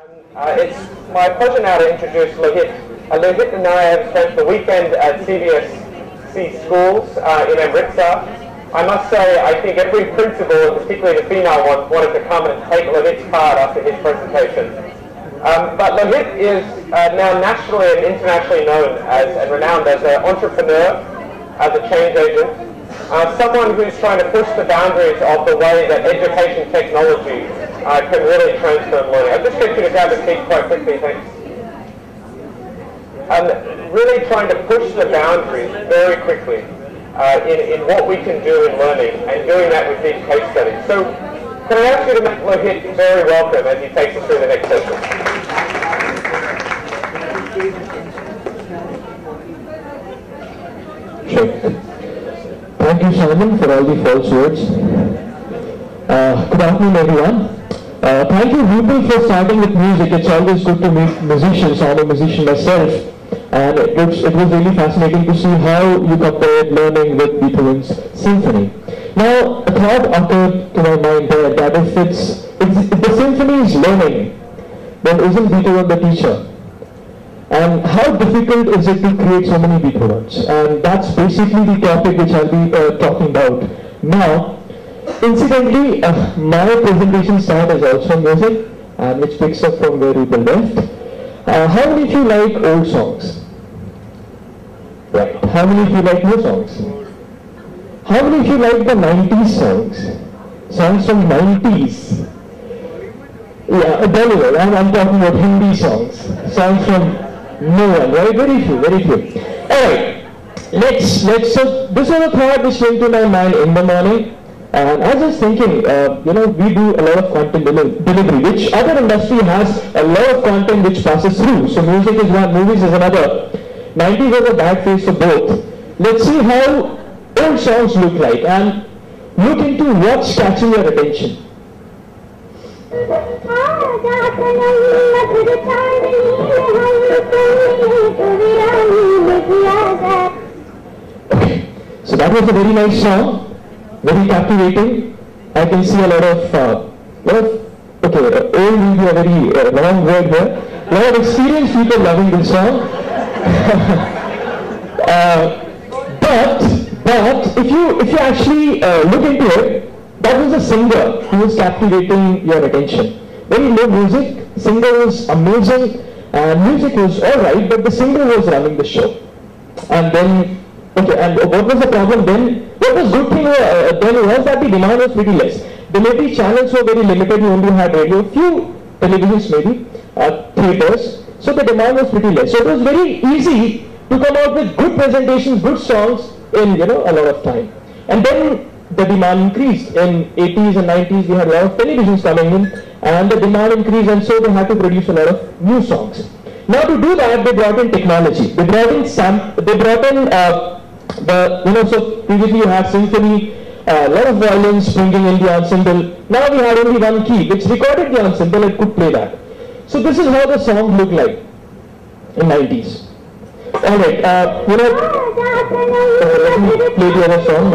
It's my pleasure now to introduce Lohit. Lohit and I have spent the weekend at CBSC schools in Amritsar. I must say, I think every principal, and particularly the female one, wanted to come and take Lohit's part after his presentation. But Lohit is now nationally and internationally known as and renowned as an entrepreneur, as a change agent, someone who's trying to push the boundaries of the way that education technology can really transform learning. I'll just get you to grab a seat quite quickly, thanks. Really trying to push the boundaries very quickly in what we can do in learning, and doing that with these case studies. So can I ask you to make Lohit very welcome as he takes us through the next session. Sure. Thank you, Simon, for all the false words. Good afternoon, everyone. Thank you, Rupal, for starting with music. It's always good to meet musicians. I'm a musician myself, and it was really fascinating to see how you compared learning with Beethoven's symphony. Now, a thought occurred to my mind there that if the symphony is learning, then isn't Beethoven the teacher? And how difficult is it to create so many Beethovens? And that's basically the topic which I'll be talking about now. Incidentally, my presentation style is also music, which picks up from where people left. How many of you like old songs? Right. How many of you like new songs? How many of you like the 90s songs? Songs from 90s? Yeah, Bollywood. I'm talking about Hindi songs. Songs from no one, right? Very few, very few. Alright, so this was a thought which came to my mind in the morning. And I was just thinking, we do a lot of content delivery, which other industry has a lot of content which passes through. So music is one, movies is another. 90s was a bad phase for both. Let's see how old songs look like and look into what's catching your attention. Okay, so that was a very nice song. Very captivating. I can see a lot of old will be a very wrong word here. A lot of experienced people loving this song. But if you actually look into it, that was a singer who was captivating your attention. Very low music, singer was amazing, and music was alright, but the singer was running the show. And then, and what was the problem then? What was good thing then was that the demand was pretty less. The maybe channels were very limited, you only had radio, few televisions maybe, theatres, so the demand was pretty less. So it was very easy to come out with good presentations, good songs in a lot of time. And then the demand increased. In 80s and 90s we had a lot of televisions coming in, and the demand increased, and so they had to produce a lot of new songs. Now to do that, they brought in technology. They brought in so previously you had symphony, a lot of violins bringing in the ensemble. Now we had only one key which recorded the ensemble and could play that. So this is how the song looked like in 90s. Alright, let me play the other song.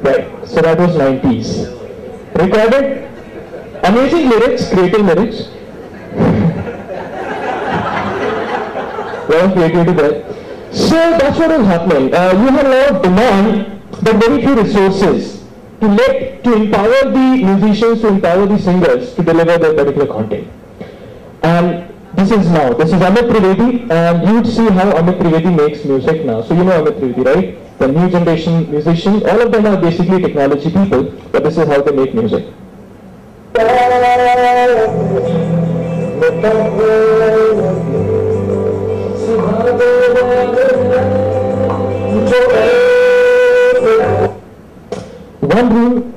Right, so that was 90s. Recorded, amazing lyrics, creative lyrics. Lot of creativity there. So that's what was happening. You had a lot of demand, but very few resources to empower the musicians, to empower the singers to deliver their particular content. And this is Amit Trivedi, and you would see how Amit Trivedi makes music now. So you know Amit Trivedi, right? The new generation musicians, all of them are basically technology people, but this is how they make music. One room,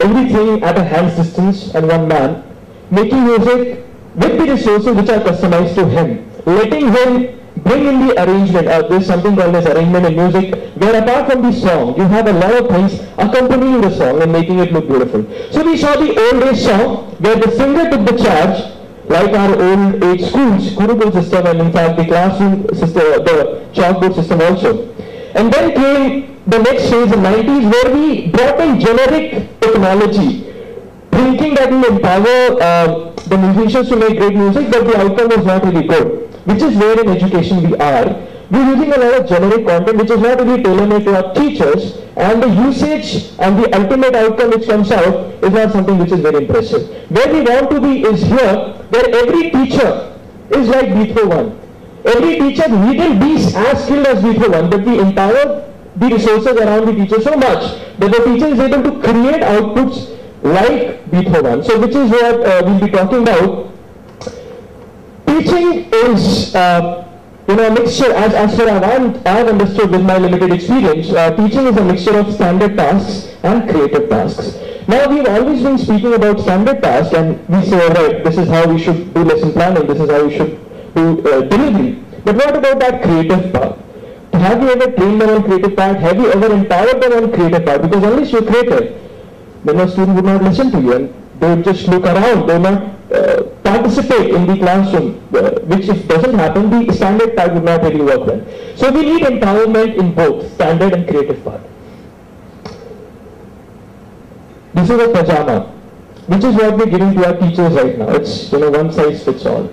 everything at a hand's distance, and one man making music with the resources which are customized to him, letting him bring in the arrangement. There's something called as arrangement in music, where apart from the song, you have a lot of things accompanying the song and making it look beautiful. So we saw the old age song, where the singer took the charge, like our old age schools, Gurukul system, and in fact the classroom system, the chalkboard system also. And then came the next phase in 90s, where we brought in generic technology, thinking that we empower the musicians to make great music, but the outcome was not really good, which is where in education we are. We're using a lot of generic content which is not really tailor-made to our teachers, and the usage and the ultimate outcome which comes out is not something which is very impressive. Where we want to be is here, where every teacher is like Beethoven 1. Every teacher needn't be as skilled as Beethoven 1, but we empower the resources around the teacher so much that the teacher is able to create outputs like Beethoven 1. So which is what we'll be talking about. Teaching is a mixture, as far as I've understood with my limited experience, teaching is a mixture of standard tasks and creative tasks. Now we've always been speaking about standard tasks, and we say, alright, this is how we should do lesson planning, this is how we should do delivery. But what about that creative part? Have you ever trained them on creative part? Have you ever empowered them on creative part? Because unless you're creative, then a student would not listen to you, and they would just look around, they would not participate in the classroom, which if doesn't happen, the standard part would not really work well. So we need empowerment in both standard and creative part. This is a pajama, which is what we're giving to our teachers right now. It's one size fits all.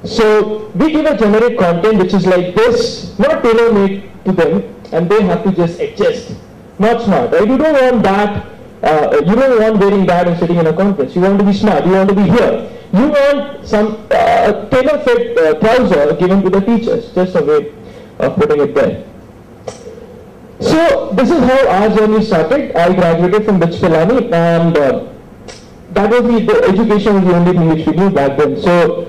So we give a generic content which is like this, not tailor-made to them, and they have to just adjust. Not smart, right? You don't want that. You don't want wearing that and sitting in a conference. You want to be smart. You want to be here. You want some tailor-fit trouser given to the teachers. Just a way of putting it there. So this is how our journey started. I graduated from Bichpilani, and that was the education was the only thing which we knew back then. So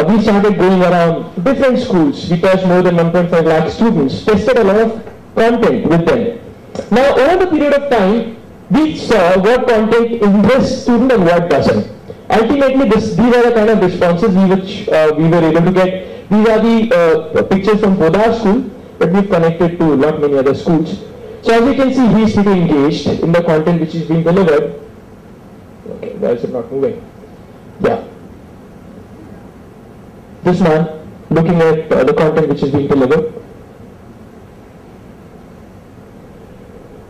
we started going around different schools. We touched more than 1.5 lakh students. Tested a lot of content with them. Now over the period of time, we saw what content interests student and what doesn't. Ultimately, these are the kind of responses which we were able to get. These are the pictures from Podar school, but we've connected to a lot many other schools. So as you can see, he is pretty engaged in the content which is being delivered. Okay, why is it not moving? Yeah. This man looking at the content which is being delivered.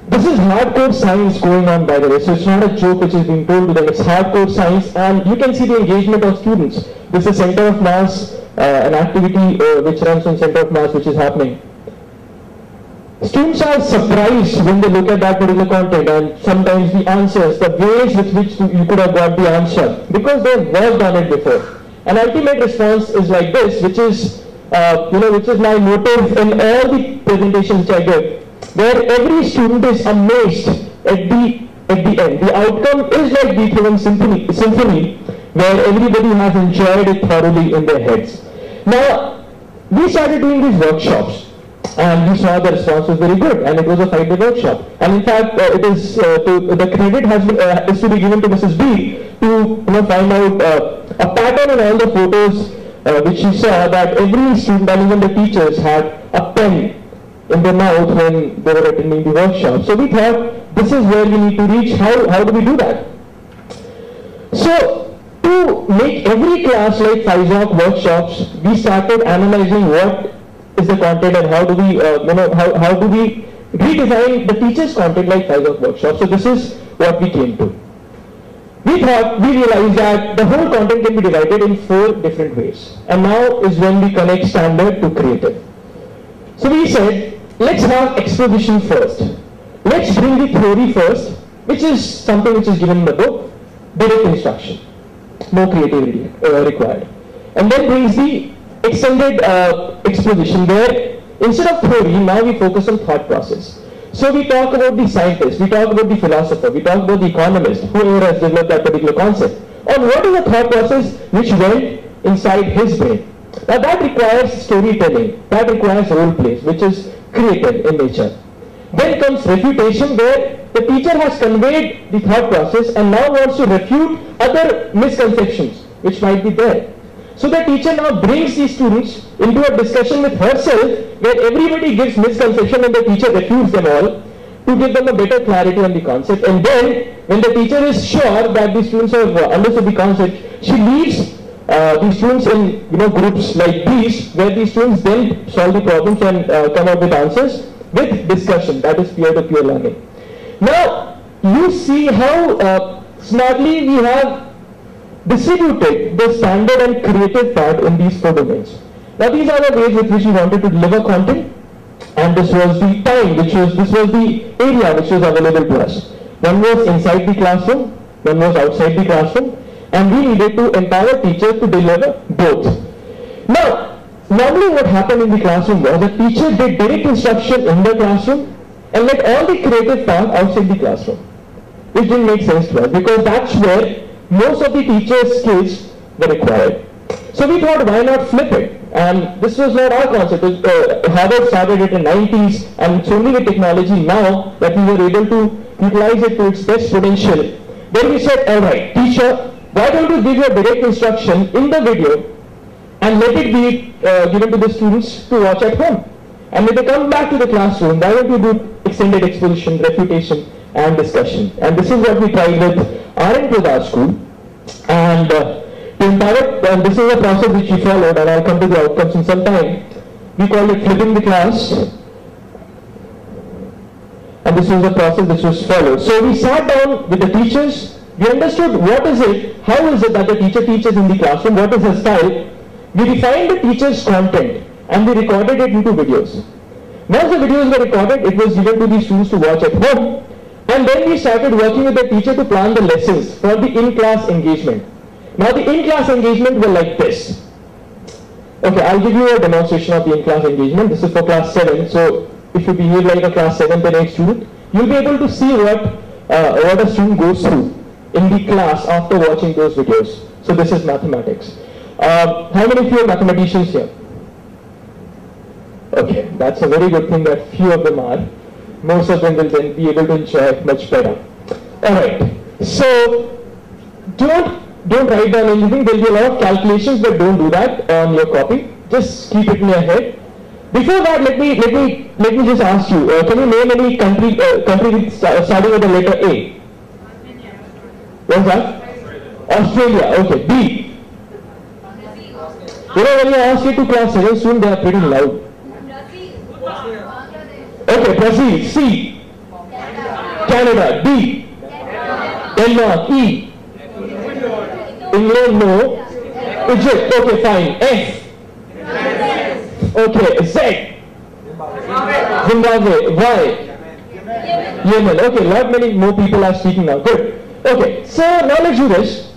This is hardcore science going on, by the way, so it's not a joke which is being told to them, it's hardcore science, and you can see the engagement of students. This is Center of Mass, an activity which runs on Center of Mass which is happening. Students are surprised when they look at that particular content, and sometimes the answers, the ways with which you could have got the answer, because they've worked on it before. An ultimate response is like this, which is, which is my motive in all the presentations which I give, where every student is amazed at the end. The outcome is like Beethoven Symphony, where everybody has enjoyed it thoroughly in their heads. Now, we started doing these workshops, and we saw the response was very good, and it was a 5-day workshop. And in fact, the credit is to be given to Mrs. B to find out a pattern in all the photos which she saw, that every student and even the teachers had a pen in their mouth when they were attending the workshop. So we thought, this is where we need to reach. How do we do that? So to make every class like Phyzok workshops, we started analyzing what is the content and how do we how do we redesign the teachers' content like Phyzok workshops. So this is what we came to. We realized that the whole content can be divided in 4 different ways, and now is when we connect standard to creative. So we said, let's have exposition first. Let's bring the theory first, which is something which is given in the book, direct instruction, no creativity required. And then brings the extended exposition, where instead of theory, now we focus on thought process. So we talk about the scientist, we talk about the philosopher, we talk about the economist, whoever has developed that particular concept, on what is the thought process which went inside his brain. Now that requires storytelling, that requires role plays, which is creative in nature. Then comes refutation, where the teacher has conveyed the thought process and now wants to refute other misconceptions which might be there. So the teacher now brings these students into a discussion with herself where everybody gives misconception and the teacher refutes them all to give them a better clarity on the concept. And then when the teacher is sure that the students have understood the concept, she leaves the students in groups like these where the students then solve the problems and come up with answers with discussion. That is peer-to-peer learning. Now you see how smartly we have distributed the standard and creative part in these 4 domains. Now these are the ways with which we wanted to deliver content, and this was the time, this was the area which was available to us. One was inside the classroom, one was outside the classroom, and we needed to empower teachers to deliver both. Now, normally what happened in the classroom was the teacher did direct instruction in the classroom and let all the creative part outside the classroom, which didn't make sense to us because that's where most of the teachers' skills were required. So we thought, why not flip it? And this was not our concept. Harvard started it in the 90s, and it's only with technology now that we were able to utilize it to its best potential. Then we said, all right, teacher, why don't you give your direct instruction in the video and let it be given to the students to watch at home? And when they come back to the classroom, why don't you do extended exposition, refutation, and discussion? And this is what we tried with our school. And to empower, and this is a process which we followed, and I'll come to the outcomes in some time. We called it flipping the class. And this was the process which was followed. So we sat down with the teachers. We understood what is it, how is it that the teacher teaches in the classroom, what is her style. We defined the teacher's content and we recorded it into videos. Once the videos were recorded, it was given to the students to watch at home. And then we started working with the teacher to plan the lessons for the in-class engagement. Now the in-class engagement were like this. Okay, I'll give you a demonstration of the in-class engagement. This is for class 7. So if you behave like a class 7 and 8 student, you'll be able to see what a student goes through in the class after watching those videos. So this is mathematics. How many of you are mathematicians here? Okay, that's a very good thing that few of them are. Most of them will then be able to enjoy it much better. Alright, so don't write down anything. There will be a lot of calculations, but don't do that on your copy. Just keep it in your head. Before that, let me just ask you, can you name any country starting with the letter A? What's that? Australia. Okay. B. When you ask it to class 7 soon, they are pretty loud. Okay, Brazil. C. Canada. D. Denmark. E. England. No. Egypt. Okay, fine. F. Okay, Z. Zimbabwe. Y. Yemen. Okay, not many more people are speaking now. Good. Okay, so now let's do this.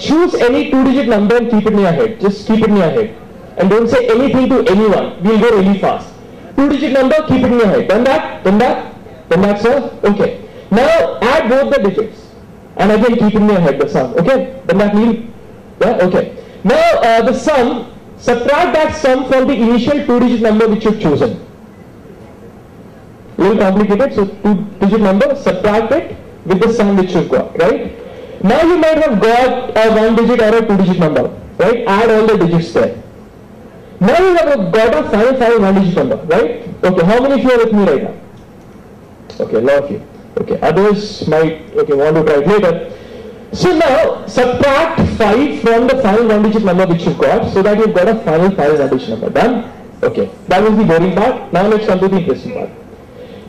Choose any 2-digit number and keep it in your head. Just keep it in your head. And don't say anything to anyone. We'll go really fast. 2-digit number, keep it in your head. Done that? Done that? Done that, sir? Okay. Now add both the digits. And again keep it in your head, the sum. Okay? Done that, Neil? Yeah? Okay. Now the sum, subtract that sum from the initial 2-digit number which you've chosen. A little complicated, so 2-digit number, subtract it with the sum which you've got, right? Now you might have got a 1-digit or a 2-digit number, right? Add all the digits there. Now you have got a final 1-digit number, right? Okay, how many of you are with me right now? Okay, a lot of you. Okay, others might want to try it later. So now subtract 5 from the final 1-digit number which you've got, so that you've got a final 1-digit number. Done? Okay, that was the boring part. Now let's come to the interesting part.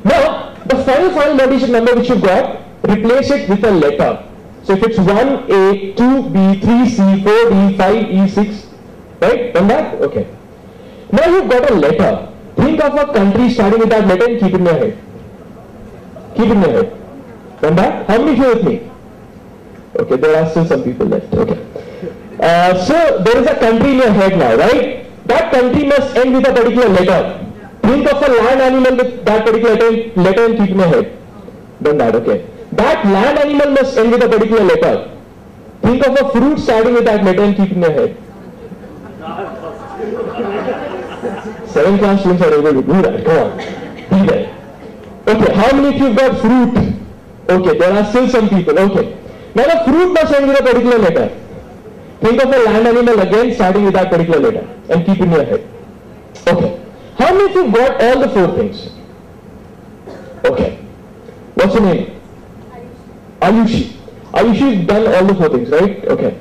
Now the final 1-digit number which you've got, replace it with a letter. So if it's 1A, 2B, 3C, 4D, 5E, 6, right? Done that? Okay. Now you've got a letter. Think of a country starting with that letter and keep it in your head. Keep it in your head. Done that? How many of you are with me? Okay, there are still some people left. Okay. So there is a country in your head now, right? That country must end with a particular letter. Think of a land animal with that particular letter and keep it in your head. Done that? Okay. That land animal must end with a particular letter. Think of a fruit starting with that letter and keep it in your head. 7th class students are able to do that. Come on. Be there. Okay, how many of you have got fruit? Okay, there are still some people. Okay. Now the fruit must end with a particular letter. Think of a land animal again, starting with that particular letter, and keep in your head. Okay. How many of you got all the 4 things? Okay. What's your name? Ayushi. Ayushi, you've done all the 4 things, right? Okay.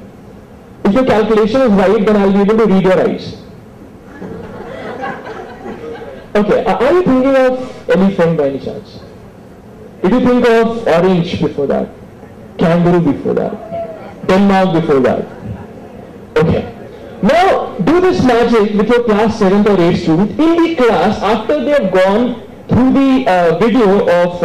If your calculation is right, then I'll be able to read your eyes. Okay. Are you thinking of elephant by any chance? Did you think of orange before that? Kangaroo before that? Denmark before that? Okay. Now, do this magic with your class 7th or 8th student in the class after they have gone through the video of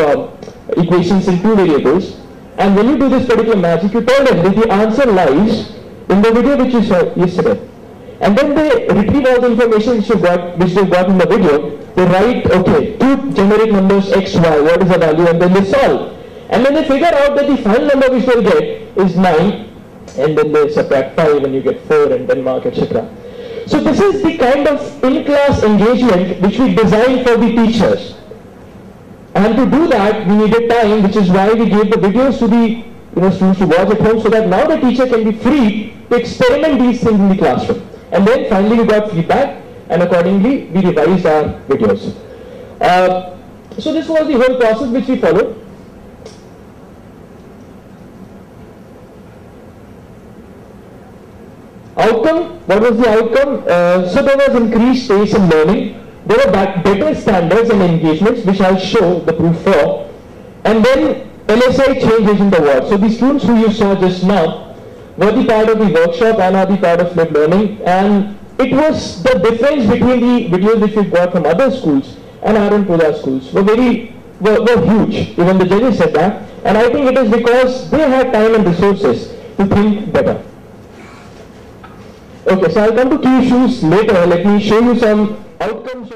equations in 2 variables. And when you do this particular magic, you tell them that the answer lies in the video which you saw yesterday. And then they retrieve all the information which they've got in the video. They write, okay, 2 generic numbers x, y, what is the value, and then they solve. And then they figure out that the final number which they'll get is 9. And then they subtract 5 and you get 4 and Denmark, etc. So this is the kind of in-class engagement which we designed for the teachers. And to do that, we needed time, which is why we gave the videos to the students to watch at home, so that now the teacher can be free to experiment these things in the classroom. And then finally we got feedback, and accordingly we revised our videos. So this was the whole process which we followed. Outcome, what was the outcome? So there was increased pace in learning. There were better standards and engagements, which I'll show the proof for. And then LSI changes in the world. So the students who you saw just now were the part of the workshop and are the part of flipped learning. And it was the difference between the videos which we got from other schools and Aaron Pula schools were huge. Even the judges said that. And I think it is because they had time and resources to think better. Okay, so I'll come to key issues later. Let me show you some outcomes.